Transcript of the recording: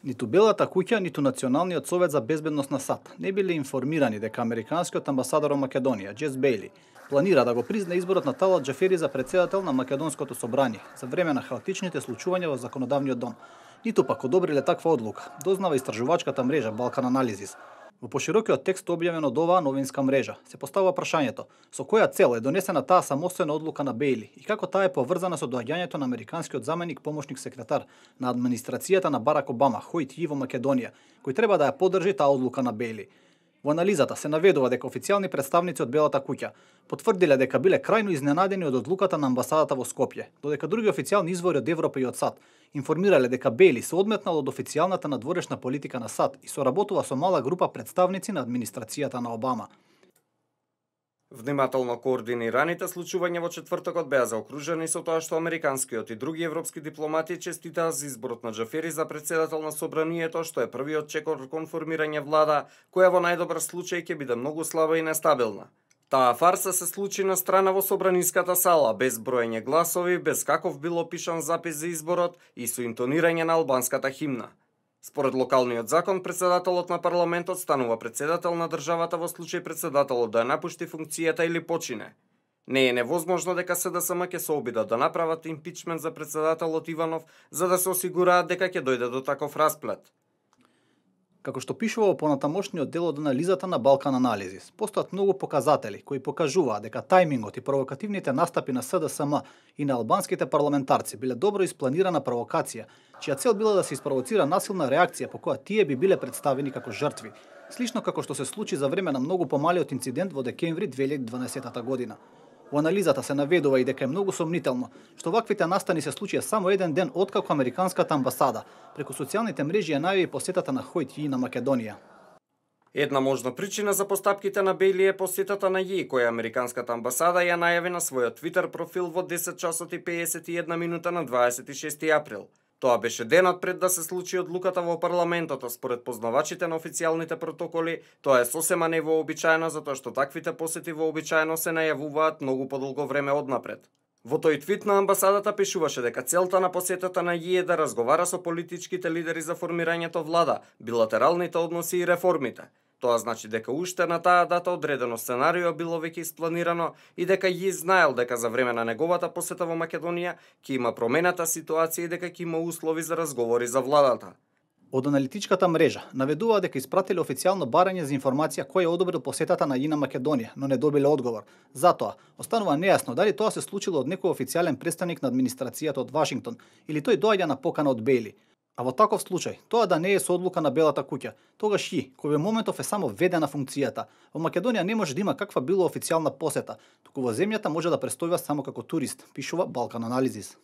Ниту Белата куќа, ниту Националниот совет за безбедност на САД не биле информирани дека американскиот амбасадор во Македонија, Джес Бејли, планира да го призна изборот на Талат Џафери за председател на Македонското собрание за време на хаотичните случувања во законодавниот дом. Ниту пак одобриле таква одлука, дознава истражувачката мрежа Балкан Анализис. Во поширокиот текст објавен од оваа новинска мрежа се поставува прашањето со која цел е донесена таа самостојна одлука на Бејли и како таа е поврзана со доаѓањето на американскиот заменик помошник секретар на администрацијата на Барак Обама, Хојт Ји во Македонија, кој треба да ја поддржи таа одлука на Бејли. Во анализата се наведува дека официјални представници од Белата куќа потврдиле дека биле крајно изненадени од одлуката на амбасадата во Скопје, додека други официјални извори од Европа и од САД информирале дека Бејли се одметнал од официјалната надворешна политика на САД и соработува со мала група представници на администрацијата на Обама. Внимателно координираните случувања во четвртокот беа заокружени со тоа што американскиот и други европски дипломати честитаа за изборот на Џафери за председател на собранието, што е првиот чекор кон формирање влада, која во најдобар случај ќе биде многу слаба и нестабилна. Таа фарса се случи на страна во собраниската сала, без броење гласови, без каков било пишан запис за изборот и со интонирање на албанската химна. Според локалниот закон, председателот на парламентот станува председател на државата во случај председателот да напушти функцијата или почине. Не е невозможно дека СДСМ ќе се обидат да направат импичмент за председателот Иванов за да се осигураат дека ќе дојде до таков расплет. Како што пишува во понатамошниот дел од анализата на Балкан Анализис, постојат многу показатели кои покажуваат дека тајмингот и провокативните настапи на СДСМ и на албанските парламентарци биле добро испланирана провокација, чија цел била да се испровоцира насилна реакција по која тие би биле представени како жртви, слично како што се случи за време на многу помалиот инцидент во декември 2012 година. Во анализата се наведува и дека е многу сомнително што ваквите настани се случија само еден ден откако американската амбасада преку социјалните мрежи ја најави посетата на Хојт Ји на Македонија. Една можна причина за постапките на Бејли е посетата на Ји, која американската амбасада ја најави на својот Твитер профил во 10 часот и 51 минута на 26 април. Тоа беше денот пред да се случи одлуката во парламентот, според познавачите на официјалните протоколи, тоа е сосема невообичаено затоа што таквите посети вообичаено се најавуваат многу подолго време однапред. Во тој твит на амбасадата пишуваше дека целта на посетата на Ји е да разговара со политичките лидери за формирањето влада, билатералните односи и реформите. Тоа значи дека уште на таа дата одредено сценарио било веќе испланирано и дека Ји знаел дека за време на неговата посета во Македонија ќе има промената ситуација и дека ќе има услови за разговори за владата. Од аналитичката мрежа наведува дека испратиле официјално барање за информација кој одобрил посетата на Ји на Македонија, но не добиле одговор. Затоа, останува нејасно дали тоа се случило од некој официјален представник на администрацијата од Вашингтон или тој доаѓа на покана од Бејли. А во таков случај, тоа да не е со одлука на Белата куќа, тогаш Ји, кој во моментов е само введен на функцијата, во Македонија не може да има каква било официјална посета, туку во земјата може да престојува само како турист, пишува Балкан Анализис.